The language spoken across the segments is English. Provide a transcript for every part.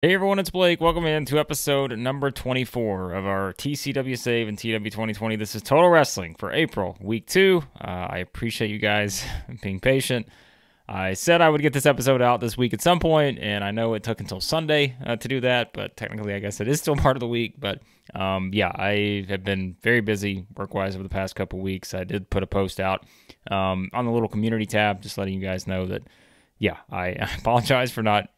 Hey everyone, it's Blake. Welcome in to episode number 24 of our TCW Save and TEW 2020. This is Total Wrestling for April, week 2. I appreciate you guys being patient. I said I would get this episode out this week at some point, and I know it took until Sunday to do that, but technically I guess it is still part of the week. But yeah, I have been very busy work-wise over the past couple weeks. I did put a post out on the little community tab, just letting you guys know that yeah, I apologize for not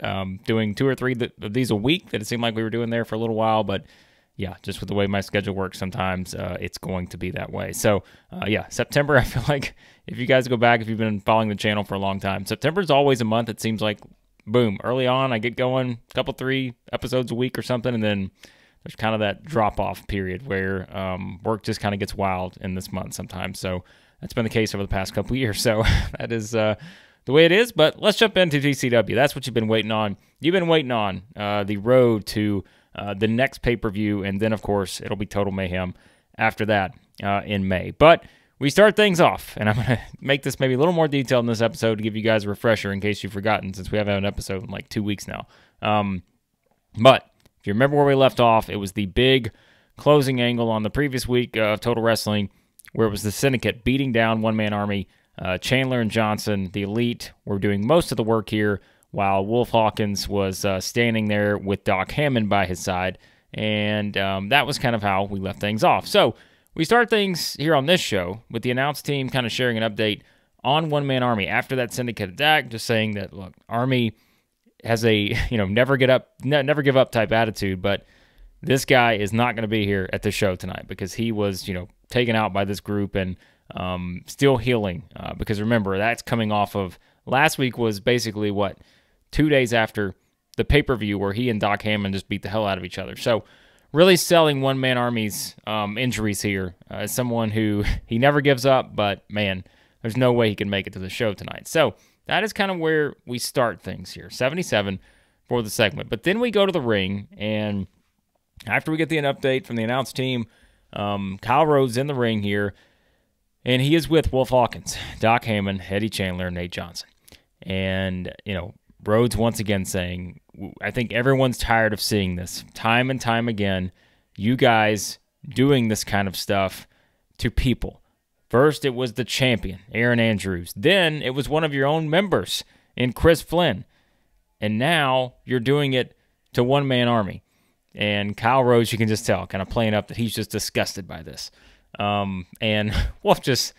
doing 2 or 3 of these a week that it seemed like we were doing there for a little while, but yeah, just with the way my schedule works sometimes, it's going to be that way. So yeah, September, I feel like if you guys go back, if you've been following the channel for a long time, September is always a month. It seems like, boom, early on, I get going, a couple, 3 episodes a week or something, and then there's kind of that drop-off period where work just kind of gets wild in this month sometimes. So that's been the case over the past couple years. So that is the way it is, but let's jump into TCW. That's what you've been waiting on. You've been waiting on the road to the next pay-per-view, and then, of course, it'll be Total Mayhem after that in May. But we start things off, and I'm going to make this maybe a little more detailed in this episode to give you guys a refresher in case you've forgotten, since we haven't had an episode in like 2 weeks now. But if you remember where we left off, it was the big closing angle on the previous week of Total Wrestling, where it was the Syndicate beating down One Man Army. Chandler and Johnson, the Elite, were doing most of the work here, while Wolf Hawkins was standing there with Doc Hammond by his side, and that was kind of how we left things off. So we start things here on this show with the announced team kind of sharing an update on One Man Army after that Syndicate attack, just saying that, look, Army has a never give up type attitude, but this guy is not going to be here at the show tonight because he was taken out by this group and still healing, because remember, that's coming off of last week was basically 2 days after the pay-per-view where he and Doc Hammond just beat the hell out of each other. So really selling One Man Army's injuries here as someone who he never gives up, but man, there's no way he can make it to the show tonight. So that is kind of where we start things here, 77 for the segment. But then we go to the ring, and after we get the update from the announced team, Kyle Rhodes in the ring here, and he is with Wolf Hawkins, Doc Hammond, Eddie Chandler, and Nate Johnson. And, Rhodes once again saying, I think everyone's tired of seeing this time and time again, you guys doing this kind of stuff to people. First, it was the champion, Aaron Andrews. Then, it was one of your own members in Chris Flynn. And now, you're doing it to One Man Army. And Kyle Rhodes, you can just tell, kind of playing up that he's just disgusted by this. And Wolf just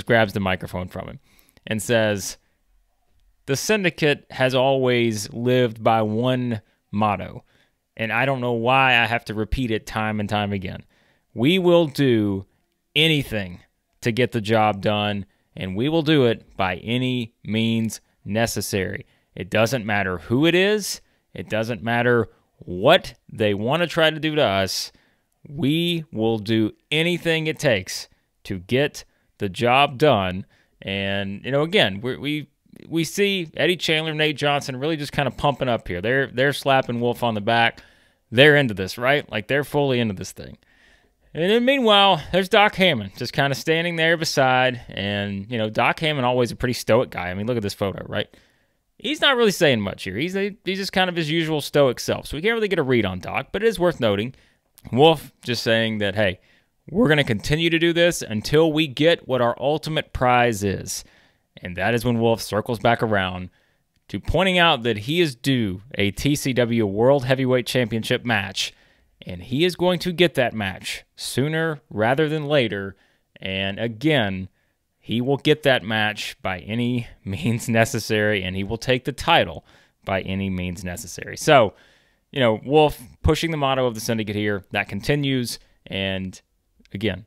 grabs the microphone from him and says, the Syndicate has always lived by one motto, and I don't know why I have to repeat it time and time again. We will do anything to get the job done, and we will do it by any means necessary. It doesn't matter who it is. It doesn't matter what they want to try to do to us. We will do anything it takes to get the job done. And, again, we see Eddie Chandler, Nate Johnson really just kind of pumping up here. They're slapping Wolf on the back. They're into this, right? Like, they're fully into this thing. And then meanwhile, there's Doc Hammond just kind of standing there beside. And, Doc Hammond, always a pretty stoic guy. I mean, look at this photo, right? He's not really saying much here. He's just kind of his usual stoic self. So we can't really get a read on Doc, but it is worth noting. Wolf just saying that, hey, we're going to continue to do this until we get what our ultimate prize is. And that is when Wolf circles back around to pointing out that he is due a TCW World Heavyweight Championship match. And he is going to get that match sooner rather than later. And again, he will get that match by any means necessary, and he will take the title by any means necessary. So, Wolf pushing the motto of the Syndicate here. That continues. And again,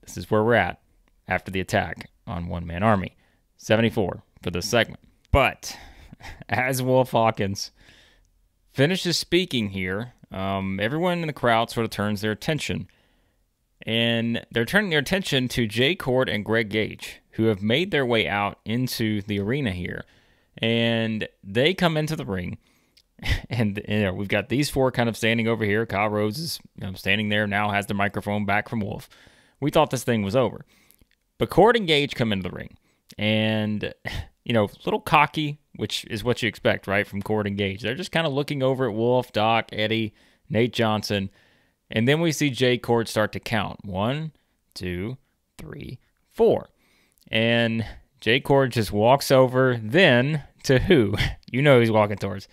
this is where we're at after the attack on One Man Army. 74 for this segment. But as Wolf Hawkins finishes speaking here, everyone in the crowd sort of turns their attention. And they're turning their attention to Jay Chord and Greg Gage, who have made their way out into the arena here. And they come into the ring. And we've got these 4 kind of standing over here. Kyle Rhodes is standing there now, has the microphone back from Wolf. We thought this thing was over. But Chord and Gage come into the ring. And a little cocky, which is what you expect, right, from Chord and Gage. They're just kind of looking over at Wolf, Doc, Eddie, Nate Johnson, and then we see Jay Chord start to count. 1, 2, 3, 4. And Jay Chord just walks over then to who? You know who he's walking towards.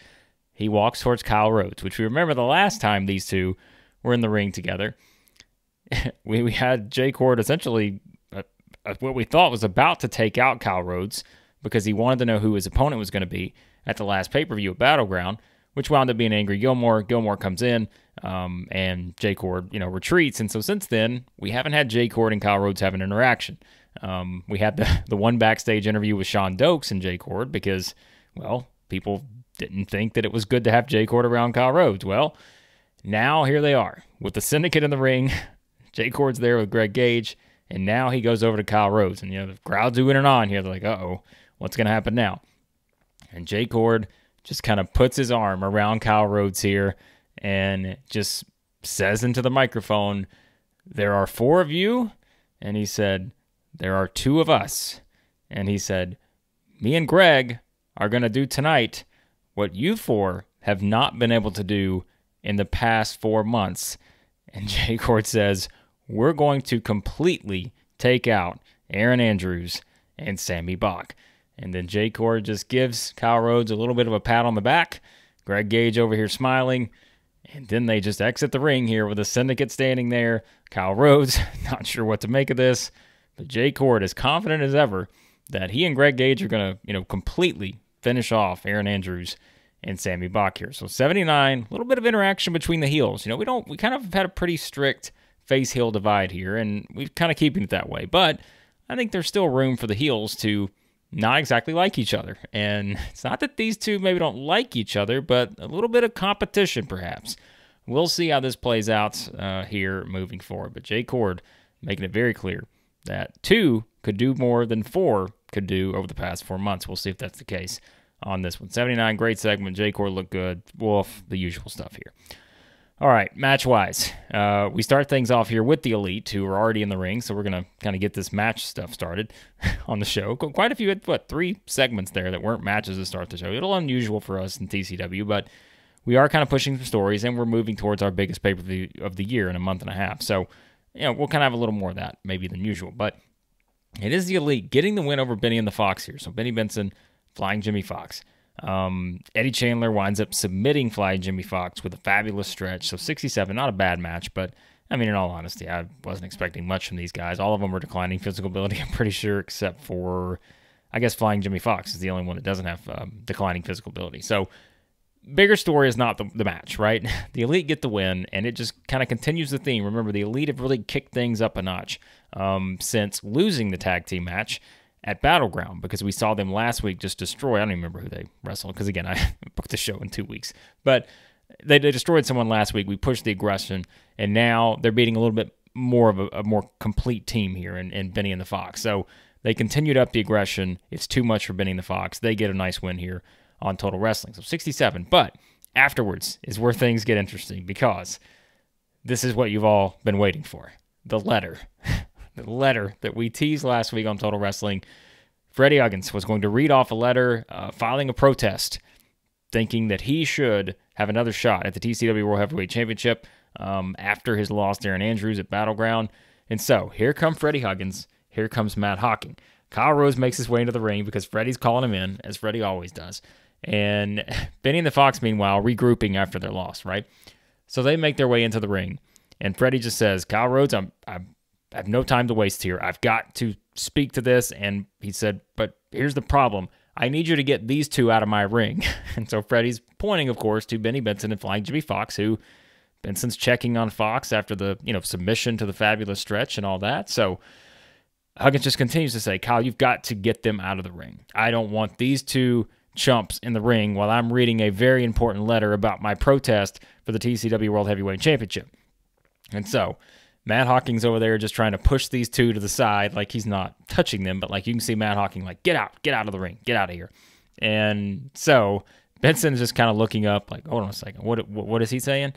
He walks towards Kyle Rhodes, which we remember the last time these two were in the ring together. we had Jay Chord essentially what we thought was about to take out Kyle Rhodes because he wanted to know who his opponent was going to be at the last pay-per-view at Battleground, which wound up being Angry Gilmore. Gilmore comes in, and Jay Chord, retreats. And so since then, we haven't had Jay Chord and Kyle Rhodes have an interaction. We had the one backstage interview with Sean Dokes and Jay Chord because, well, people didn't think that it was good to have Jay Chord around Kyle Rhodes. Well, now here they are with the Syndicate in the ring. Jay Chord's there with Greg Gage, and now he goes over to Kyle Rhodes. And, the crowd's oohing and on here. They're like, uh-oh, what's going to happen now? And Jay Chord just kind of puts his arm around Kyle Rhodes here and just says into the microphone, "There are 4 of you." And he said, "There are 2 of us." And he said, "Me and Greg are going to do tonight what you 4 have not been able to do in the past 4 months." And Jay Chord says, "We're going to completely take out Aaron Andrews and Sammy Bach." And then Jay Chord just gives Kyle Rhodes a little bit of a pat on the back. Greg Gage over here smiling. And then they just exit the ring here with the Syndicate standing there. Kyle Rhodes, not sure what to make of this. But Jay Chord is confident as ever that he and Greg Gage are going to, completely finish off Aaron Andrews and Sammy Bach here. So 79, a little bit of interaction between the heels. We kind of had a pretty strict face-heel divide here, and we're kind of keeping it that way. But I think there's still room for the heels to not exactly like each other. And it's not that these two maybe don't like each other, but a little bit of competition perhaps. We'll see how this plays out here moving forward. But Jay Chord making it very clear that 2 could do more than 4 could do over the past 4 months. We'll see if that's the case on this one. 79, great segment. Jay Chord looked good. Wolf, the usual stuff here. All right, match-wise, we start things off here with the Elite, who are already in the ring, so we're going to kind of get this match stuff started on the show. Quite a few, 3 segments there that weren't matches to start the show. A little unusual for us in TCW, but we are kind of pushing some stories, and we're moving towards our biggest pay-per-view of the year in a month and a half. So, we'll kind of have a little more of that maybe than usual. But it is the Elite getting the win over Benny and the Fox here. So Benny Benson, Flying Jimmy Fox. Eddie Chandler winds up submitting Flying Jimmy Fox with a fabulous stretch. So 67, not a bad match, but in all honesty, I wasn't expecting much from these guys. All of them were declining physical ability, I'm pretty sure, except for, I guess, Flying Jimmy Fox is the only one that doesn't have declining physical ability. So bigger story is not the match, right? The Elite get the win, and it just kind of continues the theme. Remember, the Elite have really kicked things up a notch since losing the tag team match at Battleground, because we saw them last week just destroy, I don't even remember who they wrestled, because again, I booked the show in 2 weeks, but they destroyed someone last week. We pushed the aggression, and now they're beating a little bit more of a more complete team here in Benny and the Fox. So they continued up the aggression. It's too much for Benny and the Fox. They get a nice win here on Total Wrestling. So 67, but afterwards is where things get interesting, because this is what you've all been waiting for. The letter. The letter that we teased last week on Total Wrestling. Freddie Huggins was going to read off a letter filing a protest, thinking that he should have another shot at the TCW World Heavyweight Championship after his loss to Aaron Andrews at Battleground. And so here comes Freddie Huggins. Here comes Matt Hawking. Kyle Rose makes his way into the ring because Freddie's calling him in, as Freddie always does. And Benny and the Fox, meanwhile, regrouping after their loss, right? So they make their way into the ring. And Freddie just says, "Kyle Rhodes, I have no time to waste here. I've got to speak to this." And he said, "But here's the problem. I need you to get these 2 out of my ring." And so Freddie's pointing, of course, to Benny Benson and Flying Jimmy Fox, who Benson's checking on Fox after the submission to the fabulous stretch and all that. So Huggins just continues to say, "Kyle, you've got to get them out of the ring. I don't want these 2 chumps in the ring while I'm reading a very important letter about my protest for the TCW World Heavyweight Championship." And so Matt Hawking's over there just trying to push these 2 to the side, like he's not touching them, but like you can see Matt Hawking like, get out of the ring, get out of here. And so Benson's just kind of looking up like, hold on a second, what is he saying?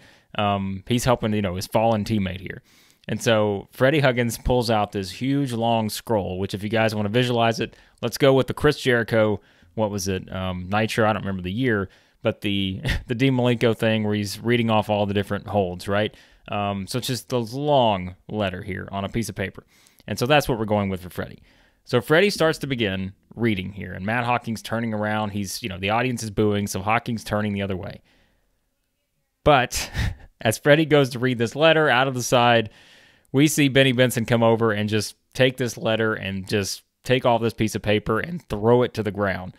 He's helping, his fallen teammate here. And so Freddie Huggins pulls out this huge long scroll, which if you guys want to visualize it, let's go with the Chris Jericho, what was it, Nitro, I don't remember the year, but the Dean Malenko thing where he's reading off all the different holds, right? So it's just a long letter here on a piece of paper. And so that's what we're going with for Freddie. So Freddie starts to begin reading here, and Matt Hawkins turning around. He's, the audience is booing, so Hawkins turning the other way. But as Freddie goes to read this letter out of the side, we see Benny Benson come over and just take this letter and just take off this piece of paper and throw it to the ground.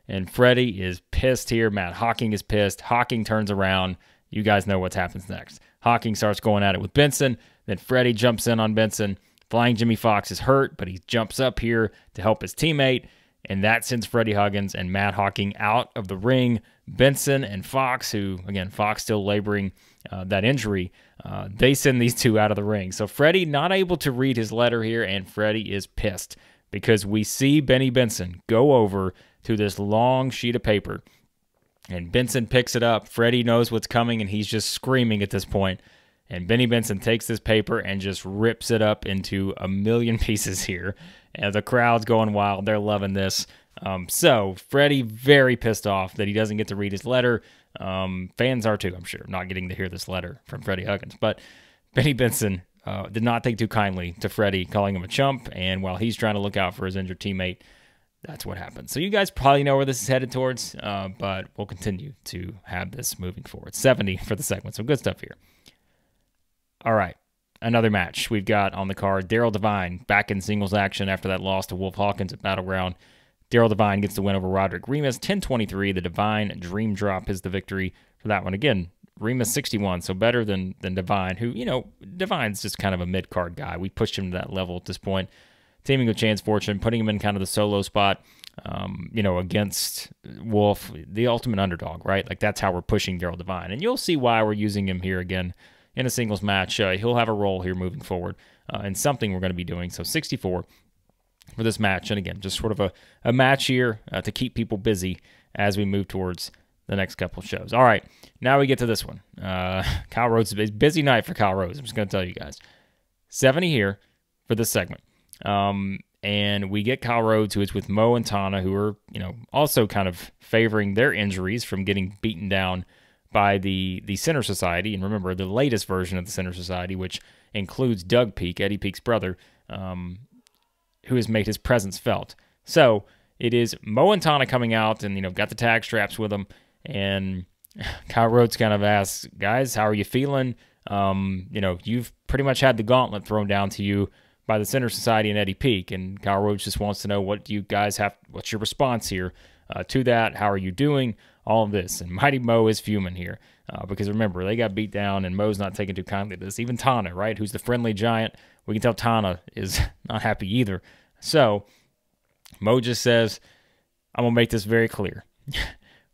And Freddie is pissed here. Matt Hawkins is pissed. Hawkins turns around. You guys know what happens next. Hawkins starts going at it with Benson. Then Freddie jumps in on Benson. Flying Jimmy Fox is hurt, but he jumps up here to help his teammate. And that sends Freddie Huggins and Matt Hawkins out of the ring. Benson and Fox, who, again, Fox still laboring that injury, they send these two out of the ring. So Freddie not able to read his letter here, and Freddie is pissed because we see Benny Benson go over to this long sheet of paper, and Benson picks it up. Freddie knows what's coming, and he's just screaming at this point. And Benny Benson takes this paper and just rips it up into a million pieces here. And the crowd's going wild. They're loving this. So Freddie very pissed off that he doesn't get to read his letter. Fans are too, I'm sure, not getting to hear this letter from Freddie Huggins. But Benny Benson did not take too kindly to Freddie calling him a chump. And while he's trying to look out for his injured teammate, that's what happened. So you guys probably know where this is headed towards, but we'll continue to have this moving forward. 70 for the segment. So good stuff here. All right, another match we've got on the card. Daryl Devine back in singles action after that loss to Wolf Hawkins at Battleground. Daryl Devine gets the win over Roderick Remus, 10-23. The Devine Dream Drop is the victory for that one. Again, Remus 61, so better than Devine, who, Devine's just kind of a mid-card guy. We pushed him to that level at this point. Teaming with Chance Fortune, putting him in kind of the solo spot, against Wolf, the ultimate underdog, right? Like, that's how we're pushing Daryl Devine. And you'll see why we're using him here again in a singles match. He'll have a role here moving forward and something we're going to be doing. So 64 for this match. And again, just sort of a match here to keep people busy as we move towards the next couple of shows. All right, now we get to this one. Kyle Rhodes, a busy night for Kyle Rhodes. I'm just going to tell you guys. 70 here for this segment. And we get Kyle Rhodes, who is with Mo and Tana, who are, also kind of favoring their injuries from getting beaten down by the Center Society. And remember, the latest version of the Center Society, which includes Doug Peak, Eddie Peak's brother, who has made his presence felt. So it is Mo and Tana coming out and, got the tag straps with them. And Kyle Rhodes kind of asks, guys, how are you feeling? You've pretty much had the gauntlet thrown down to you by the Center Society and Eddie Peak. And Kyle Rhodes just wants to know, what do you guys have? What's your response here to that? How are you doing? All of this. And Mighty Mo is fuming here because remember, they got beat down and Mo's not taking too kindly to this. Even Tana, right, who's the friendly giant, we can tell Tana is not happy either. So Mo just says, I'm going to make this very clear.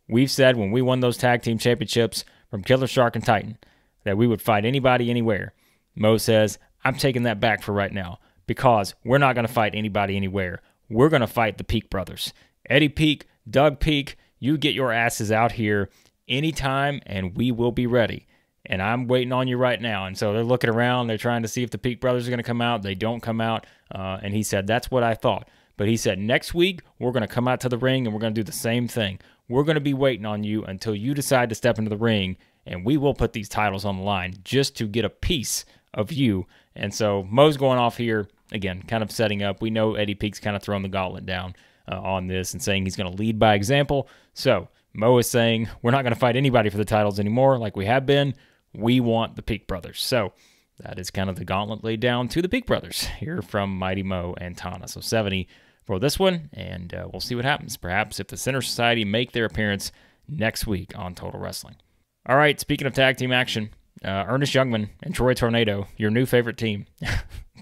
We've said when we won those tag team championships from Killer Shark and Titan that we would fight anybody anywhere. Mo says, I'm taking that back for right now because we're not going to fight anybody anywhere. We're going to fight the Peak brothers. Eddie Peak, Doug Peak, you get your asses out here anytime, and we will be ready. And I'm waiting on you right now. And so they're looking around. They're trying to see if the Peak brothers are going to come out. They don't come out. And he said, that's what I thought. But he said, next week, we're going to come out to the ring, and we're going to do the same thing. We're going to be waiting on you until you decide to step into the ring, and we will put these titles on the line just to get a piece of you. And so Mo's going off here, again, kind of setting up. We know Eddie Peak's kind of throwing the gauntlet down on this and saying he's going to lead by example. So Mo is saying we're not going to fight anybody for the titles anymore like we have been. We want the Peak brothers. So that is kind of the gauntlet laid down to the Peak brothers here from Mighty Mo and Tana. So 70 for this one, and we'll see what happens. Perhaps if the Center Society make their appearance next week on Total Wrestling. All right, speaking of tag team action, Ernest Youngman and Troy Tornado, your new favorite team,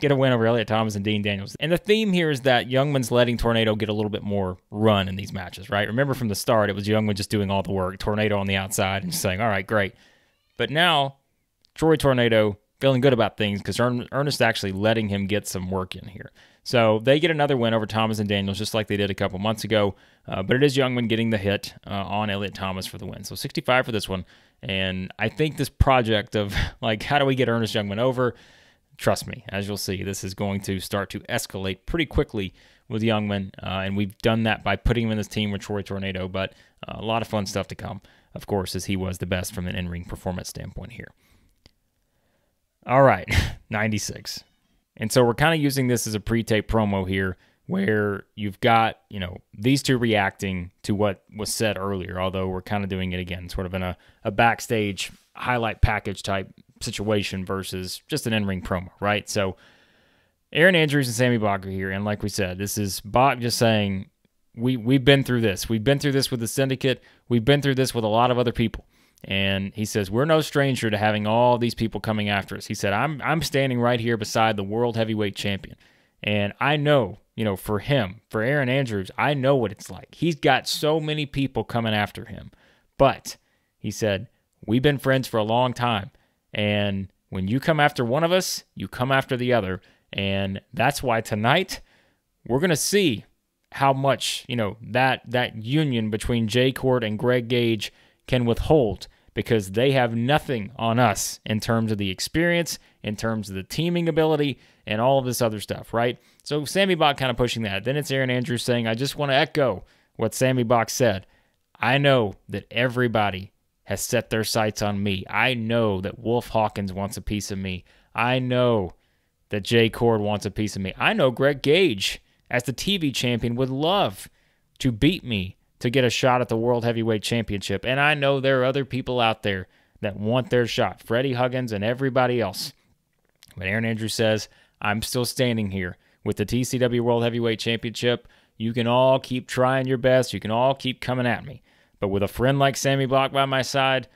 get a win over Elliot Thomas and Dean Daniels. And the theme here is that Youngman's letting Tornado get a little bit more run in these matches, right? Remember from the start, it was Youngman just doing all the work, Tornado on the outside and just saying, all right, great. But now, Troy Tornado feeling good about things because Ernest actually letting him get some work in here. So they get another win over Thomas and Daniels just like they did a couple months ago. But it is Youngman getting the hit on Elliot Thomas for the win. So 65 for this one. And I think this project of, like, how do we get Ernest Youngman over? trust me, as you'll see, this is going to start to escalate pretty quickly with Youngman, and we've done that by putting him in this team with Troy Tornado, but a lot of fun stuff to come, of course, as he was the best from an in-ring performance standpoint here. All right, 96. And so we're kind of using this as a pre-tape promo here, where you've got, these two reacting to what was said earlier, although we're kind of doing it again, sort of in a backstage highlight package type situation versus just an in-ring promo, right? So Aaron Andrews and Sammy Bach are here, and like we said, this is Bach just saying, we've been through this. We've been through this with the Syndicate. We've been through this with a lot of other people. And he says, we're no stranger to having all these people coming after us. He said, I'm standing right here beside the World Heavyweight Champion. And I know, for him, for Aaron Andrews, I know what it's like. He's got so many people coming after him. But, he said, we've been friends for a long time. And when you come after one of us, you come after the other. And that's why tonight we're going to see how much, that union between Jay Chord and Greg Gage can withhold, because they have nothing on us in terms of the experience, in terms of the teaming ability, and all of this other stuff, right? So Sammy Bach kind of pushing that. Then it's Aaron Andrews saying, I just want to echo what Sammy Bach said. I know that everybody has set their sights on me. I know that Wolf Hawkins wants a piece of me. I know that Jay Chord wants a piece of me. I know Greg Gage, as the TV champion, would love to beat me to get a shot at the World Heavyweight Championship. And I know there are other people out there that want their shot, Freddie Huggins and everybody else. But Aaron Andrews says, I'm still standing here with the TCW World Heavyweight Championship. You can all keep trying your best. You can all keep coming at me. But with a friend like Sammy Bach by my side,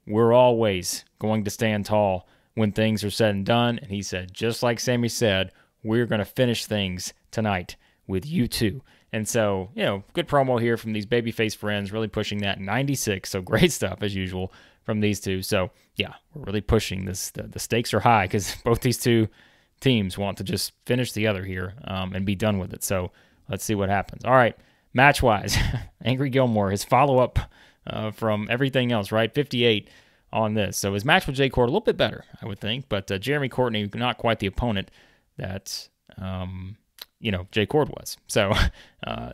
we're always going to stand tall when things are said and done. And he said, just like Sammy said, we're going to finish things tonight with you two. And so, good promo here from these babyface friends, really pushing that. 96, so great stuff as usual from these two. So, yeah, we're really pushing this. The stakes are high because both these two teams want to just finish the other here and be done with it. So, let's see what happens. All right, match-wise, Angry Gilmore, his follow-up from everything else, right? 58 on this. So, his match with Jay Chord, a little bit better, I would think. But Jeremy Courtney, not quite the opponent that Jay Chord was. So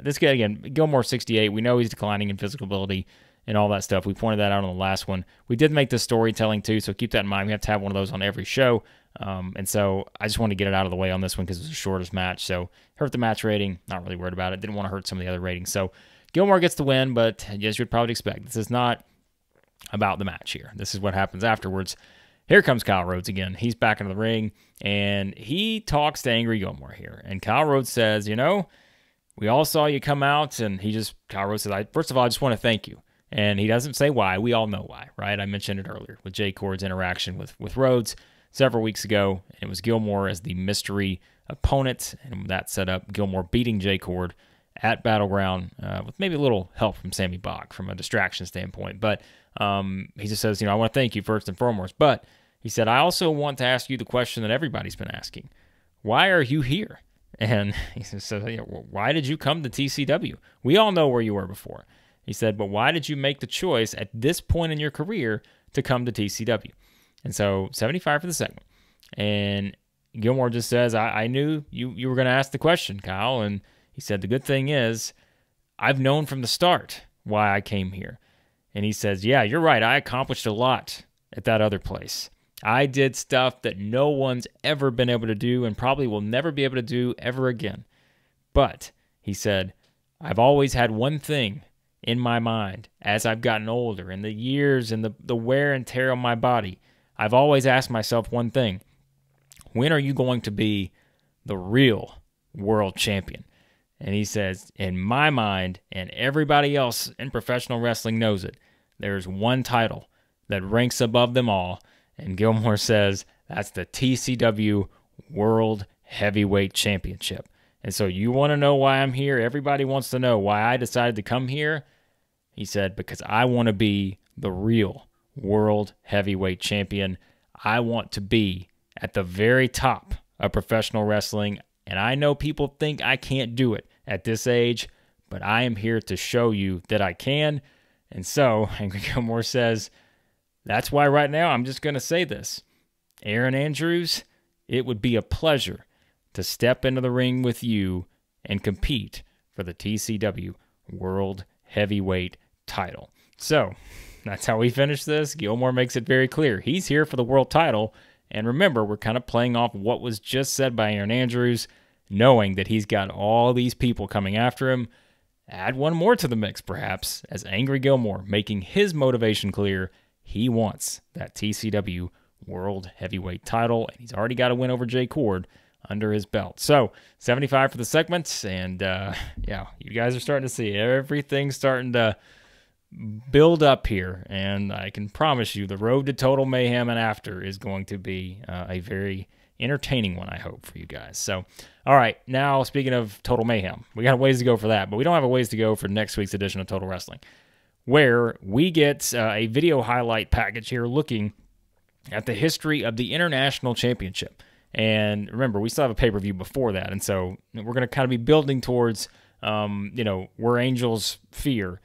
this guy, again, Gilmore 68, we know he's declining in physical ability and all that stuff. We pointed that out on the last one. We did make this storytelling too, so keep that in mind. We have to have one of those on every show. And so I just wanted to get it out of the way on this one because it was the shortest match. So hurt the match rating, not really worried about it. Didn't want to hurt some of the other ratings. So Gilmore gets the win, but as you'd probably expect, this is not about the match here. This is what happens afterwards. Here comes Kyle Rhodes again. He's back into the ring, and he talks to Angry Gilmore here. And Kyle Rhodes says, we all saw you come out, and Kyle Rhodes says, first of all, I just want to thank you. And he doesn't say why. We all know why, right? I mentioned it earlier with Jay Chord's interaction with Rhodes several weeks ago. And it was Gilmore as the mystery opponent, and that set up Gilmore beating Jay Chord at Battleground with maybe a little help from Sammy Bach from a distraction standpoint. But he just says, I want to thank you first and foremost. But he said, I also want to ask you the question that everybody's been asking. Why are you here? And he says, why did you come to TCW? We all know where you were before. He said, but why did you make the choice at this point in your career to come to TCW? And so 75 for the segment. And Gilmore just says, I knew you were going to ask the question, Kyle. And he said, the good thing is I've known from the start why I came here. And he says, yeah, you're right. I accomplished a lot at that other place. I did stuff that no one's ever been able to do and probably will never be able to do ever again. But, he said, I've always had one thing in my mind as I've gotten older and the years and the wear and tear on my body. I've always asked myself one thing. When are you going to be the real world champion? And he says, in my mind, and everybody else in professional wrestling knows it, there's one title that ranks above them all. And Gilmore says, that's the TCW World Heavyweight Championship. And so you want to know why I'm here? Everybody wants to know why I decided to come here. He said, because I want to be the real World Heavyweight Champion. I want to be at the very top of professional wrestling. And I know people think I can't do it at this age, but I am here to show you that I can. And so, Angry Gilmore says, that's why right now I'm just going to say this. Aaron Andrews it would be a pleasure to step into the ring with you and compete for the TCW World Heavyweight title. So that's how we finish this. Gilmore makes it very clear. He's here for the world title. And remember, we're kind of playing off what was just said by Aaron Andrews, knowing that he's got all these people coming after him. Add one more to the mix, perhaps, as Angry Gilmore making his motivation clear. He wants that TCW World Heavyweight title, and he's already got a win over Chord under his belt. So 75 for the segment, and yeah, you guys are starting to see everything starting to build up here, and I can promise you the road to Total Mayhem and after is going to be a very entertaining one, I hope, for you guys. So, all right, now speaking of Total Mayhem, we got a ways to go for that, but we don't have a ways to go for next week's edition of Total Wrestling, where we get a video highlight package here looking at the history of the International Championship. And remember, we still have a pay-per-view before that, and so we're going to kind of be building towards, where Angels fear,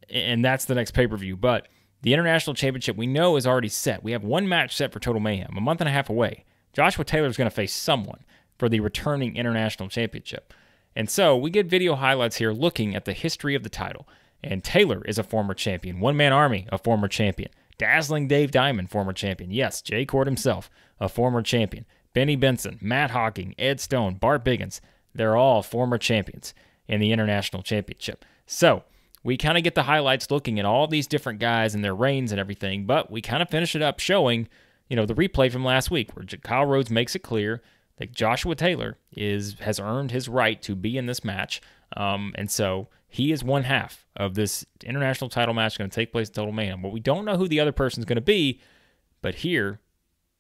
and that's the next pay-per-view. But the International Championship we know is already set. We have one match set for Total Mayhem, a month and a half away. Joshua Taylor is going to face someone for the returning International Championship. And so we get video highlights here looking at the history of the title. And Taylor is a former champion. One Man Army, a former champion. Dazzling Dave Diamond, former champion. Yes, Chord himself, a former champion. Benny Benson, Matt Hawking, Ed Stone, Bart Biggins, they're all former champions in the International Championship. So we kind of get the highlights looking at all these different guys and their reigns and everything, but we kind of finish it up showing, the replay from last week where Kyle Rhodes makes it clear that Joshua Taylor has earned his right to be in this match. And so he is one half of this international title match going to take place in Total Mayhem. But we don't know who the other person is going to be, but here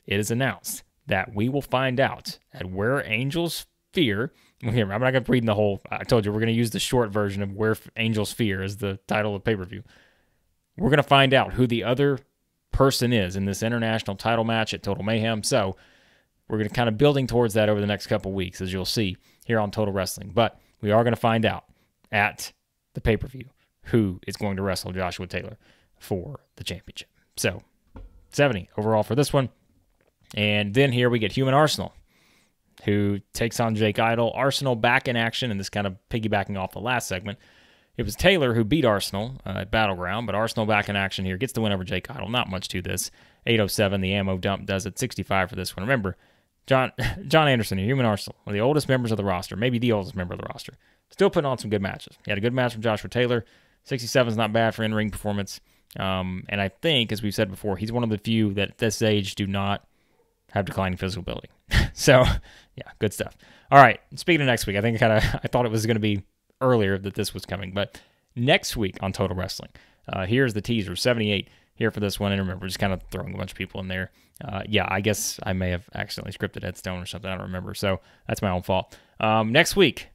it is announced that we will find out at Where Angels Fear. Here, I'm not going to read the whole. I told you we're going to use the short version of Where Angels Fear as the title of pay-per-view. We're going to find out who the other person is in this international title match at Total Mayhem. So we're going to kind of building towards that over the next couple weeks, as you'll see here on Total Wrestling. But we are going to find out at the pay-per-view who is going to wrestle Joshua Taylor for the championship. So 70 overall for this one. And then here we get Human Arsenal, who takes on Jake Idol. Arsenal back in action, and this kind of piggybacking off the last segment. It was Taylor who beat Arsenal at Battleground, but Arsenal back in action here. Gets the win over Jake Idol. Not much to this. 807, the ammo dump does it. 65 for this one. Remember, John Anderson here, Human Arsenal, one of the oldest members of the roster, maybe the oldest member of the roster. Still putting on some good matches. He had a good match from Joshua Taylor. 67 is not bad for in-ring performance. And I think, as we've said before, he's one of the few that at this age do not have declining physical ability. So, yeah, good stuff. All right, speaking of next week, I thought it was going to be earlier that this was coming, but next week on Total Wrestling, here's the teaser, 78 here for this one. And remember, just kind of throwing a bunch of people in there. Yeah, I guess I may have accidentally scripted Ed Stone or something. I don't remember, so that's my own fault. Next week,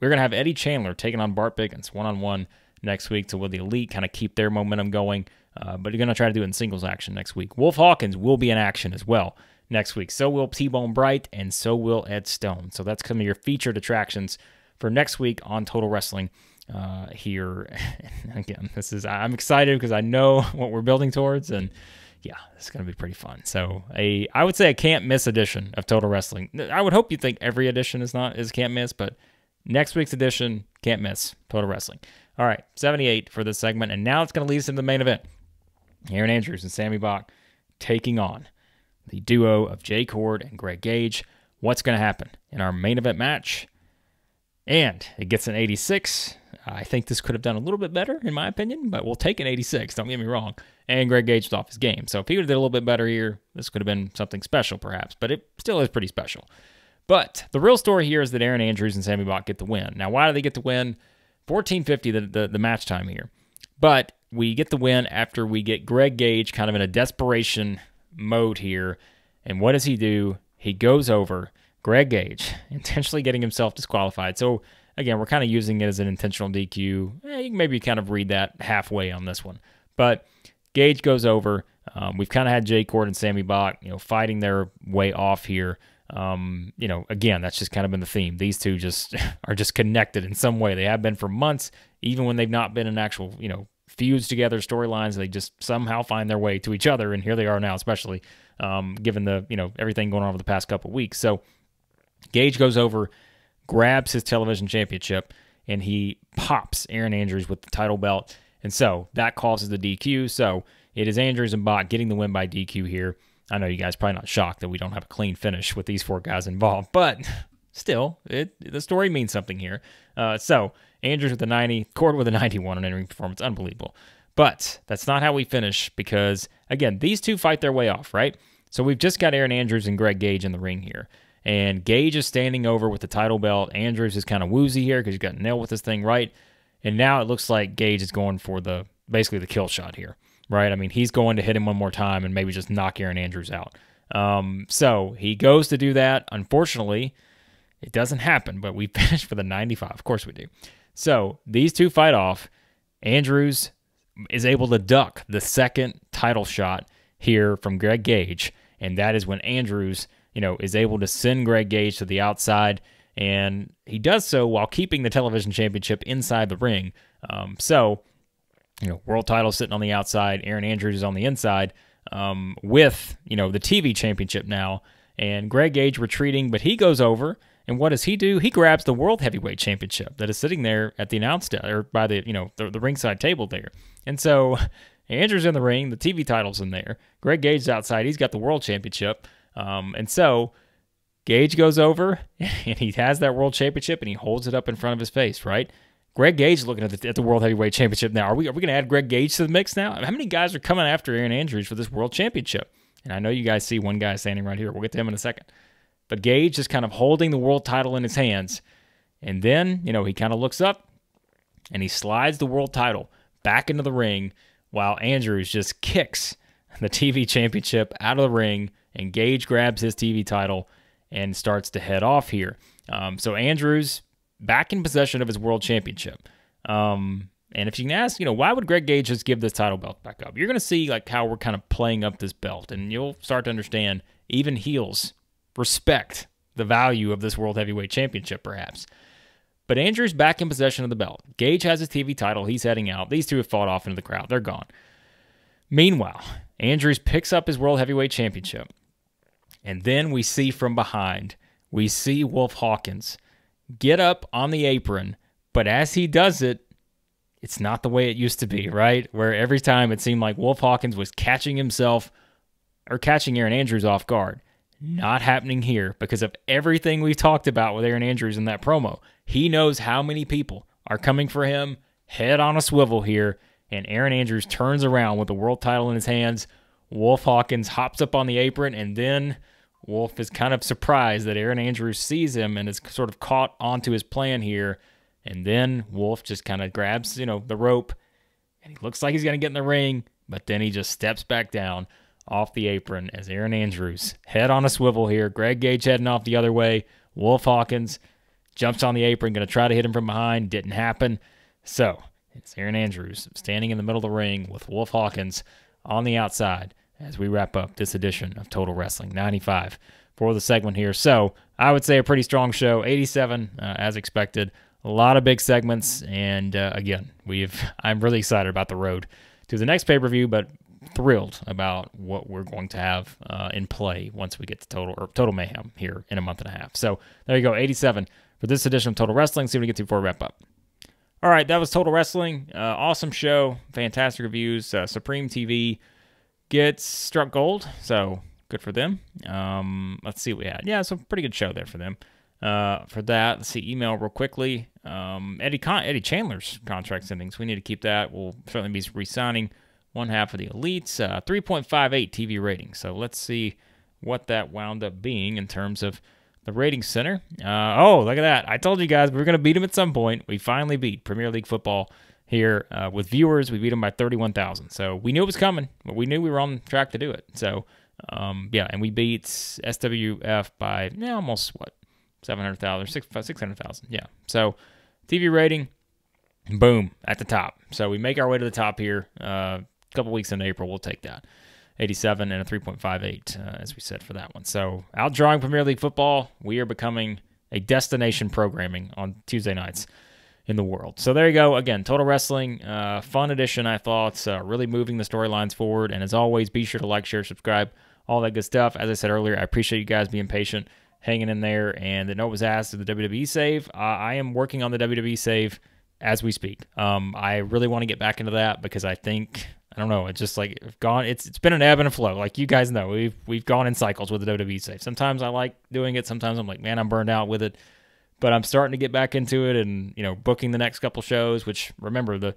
we're going to have Eddie Chandler taking on Bart Biggins one-on-one next week. So will the Elite kind of keep their momentum going? But you're going to try to do it in singles action next week. Wolf Hawkins will be in action as well next week. So will T-Bone Bright, and so will Ed Stone. So that's kind of your featured attractions for next week on Total Wrestling here. Again, I'm excited because I know what we're building towards, and yeah, it's going to be pretty fun. So I would say a can't miss edition of Total Wrestling. I would hope you think every edition is can't miss, but next week's edition, can't miss Total Wrestling. All right, 78 for this segment, and now it's going to lead us into the main event. Aaron Andrews and Sammy Bach taking on the duo of Chord and Greg Gage. What's going to happen in our main event match? And it gets an 86. I think this could have done a little bit better, in my opinion, but we'll take an 86, don't get me wrong. And Greg Gage is off his game. So if he would have did a little bit better here, this could have been something special, perhaps. But it still is pretty special. But the real story here is that Aaron Andrews and Sammy Bach get the win. Now, why do they get the win? 14:50 the match time here. But we get the win after we get Greg Gage kind of in a desperation mode here. And what does he do? He goes over Greg Gage, intentionally getting himself disqualified. So, again, we're kind of using it as an intentional DQ. You can maybe kind of read that halfway on this one. But Gage goes over. We've kind of had Chord and Sammy Bach, fighting their way off here. Again, that's just kind of been the theme. These two just are just connected in some way. They have been for months, even when they've not been in actual, fuse together storylines. They just somehow find their way to each other, and here they are now, especially given the everything going on over the past couple of weeks. So Gage goes over, grabs his television championship, and he pops Aaron Andrews with the title belt. And so that causes the DQ. So it is Andrews and Bach getting the win by DQ here. I know you guys are probably not shocked that we don't have a clean finish with these 4 guys involved, but still, the story means something here. So Andrews with the 90, Chord with a 91 on in-ring performance. Unbelievable. But that's not how we finish because, again, these two fight their way off, right? So we've just got Aaron Andrews and Greg Gage in the ring here. And Gage is standing over with the title belt. Andrews is kind of woozy here because he's got nailed with this thing right. And now it looks like Gage is going for basically the kill shot here, right? I mean, he's going to hit him one more time and maybe just knock Aaron Andrews out. So he goes to do that. Unfortunately, it doesn't happen, but we finish for the 95. Of course we do. So these two fight off. Andrews is able to duck the second title shot here from Greg Gage, and that is when Andrews, is able to send Greg Gage to the outside, and he does so while keeping the television championship inside the ring. World title sitting on the outside, Aaron Andrews is on the inside, with, the TV championship now, and Greg Gage retreating, but he goes over, and what does he do? He grabs the World Heavyweight Championship that is sitting there at the announce or by the ringside table there. And so Andrews in the ring, the TV title's in there. Greg Gage's outside. He's got the World Championship. And so Gage goes over, and he has that World Championship, and he holds it up in front of his face, right? Greg Gage is looking at the World Heavyweight Championship now. Are we going to add Greg Gage to the mix now? How many guys are coming after Aaron Andrews for this World Championship? And I know you guys see one guy standing right here. We'll get to him in a second. But Gage is kind of holding the world title in his hands. And then, he kind of looks up, and he slides the world title back into the ring while Andrews just kicks the TV championship out of the ring, and Gage grabs his TV title and starts to head off here. So Andrews back in possession of his world championship. And if you can ask, why would Greg Gage just give this title belt back up? You're going to see how we're kind of playing up this belt, and you'll start to understand even heels respect the value of this World Heavyweight Championship, perhaps. But Andrews back in possession of the belt. Gage has his TV title. He's heading out. These two have fought off into the crowd. They're gone. Meanwhile, Andrews picks up his World Heavyweight Championship. And then we see from behind, we see Wolf Hawkins get up on the apron. But as he does it, it's not the way it used to be, right? Where every time it seemed like Wolf Hawkins was catching himself or catching Aaron Andrews off guard. Not happening here because of everything we've talked about with Aaron Andrews in that promo. He knows how many people are coming for him, head on a swivel here, and Aaron Andrews turns around with the world title in his hands. Wolf Hawkins hops up on the apron, and then Wolf is kind of surprised that Aaron Andrews sees him and is sort of caught onto his plan here. And then Wolf just kind of grabs, the rope, and he looks like he's going to get in the ring, but then he just steps back down off the apron as Aaron Andrews head on a swivel here. Greg Gage heading off the other way. Wolf Hawkins jumps on the apron, going to try to hit him from behind. Didn't happen. So it's Aaron Andrews standing in the middle of the ring with Wolf Hawkins on the outside as we wrap up this edition of Total Wrestling 95 for the segment here. So I would say a pretty strong show. 87 as expected. A lot of big segments. And again, I'm really excited about the road to the next pay-per-view, but thrilled about what we're going to have in play once we get to Total Mayhem here in a month and a half. So there you go, 87 for this edition of Total Wrestling. See what we get to before we wrap up. All right, that was Total Wrestling. Awesome show, fantastic reviews. Supreme TV gets struck gold, so good for them. Let's see what we had. Yeah, it's a pretty good show there for them. For that, let's see, email real quickly. Eddie Chandler's contract endings. We need to keep that. We'll certainly be re-signing one half of the Elites, 3.58 TV rating. So let's see what that wound up being in terms of the rating center. Oh, look at that. I told you guys we were going to beat them at some point. We finally beat Premier League football here with viewers. We beat them by 31,000. So we knew it was coming, but we knew we were on track to do it. So, and we beat SWF by almost, 700,000 or 600,000. Yeah. So TV rating, boom, at the top. So we make our way to the top here. Couple weeks in April, we'll take that. 87 and a 3.58, as we said for that one. So outdrawing Premier League football, we are becoming a destination programming on Tuesday nights in the world. So there you go. Again, Total Wrestling, fun edition, I thought. Really moving the storylines forward. And as always, be sure to like, share, subscribe, all that good stuff. As I said earlier, I appreciate you guys being patient, hanging in there. And the note was asked of the WWE save. I am working on the WWE save as we speak. I really want to get back into that because I think, I don't know, it's just like gone. It's been an ebb and a flow. Like you guys know, we've gone in cycles with the WWE save. Sometimes I like doing it. Sometimes I'm like, man, I'm burned out with it. But I'm starting to get back into it, and booking the next couple shows. Which remember the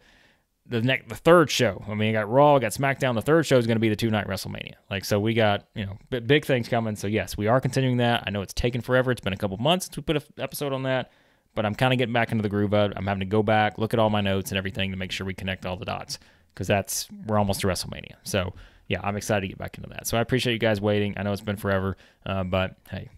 third show. I mean, I got Raw, I got SmackDown. The third show is going to be the 2-night WrestleMania. Like, so we got big things coming. So yes, we are continuing that. I know it's taken forever. It's been a couple months since we put an episode on that, but I'm kind of getting back into the groove of it. I'm having to go back, look at all my notes and everything to make sure we connect all the dots because we're almost to WrestleMania. So yeah, I'm excited to get back into that. So I appreciate you guys waiting. I know it's been forever, but hey.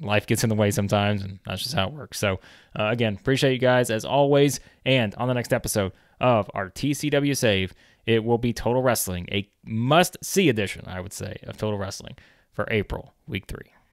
Life gets in the way sometimes, and that's just how it works. So, again, appreciate you guys as always. And on the next episode of our TCW Save, it will be Total Wrestling, a must-see edition, I would say, of Total Wrestling for April, Week 3.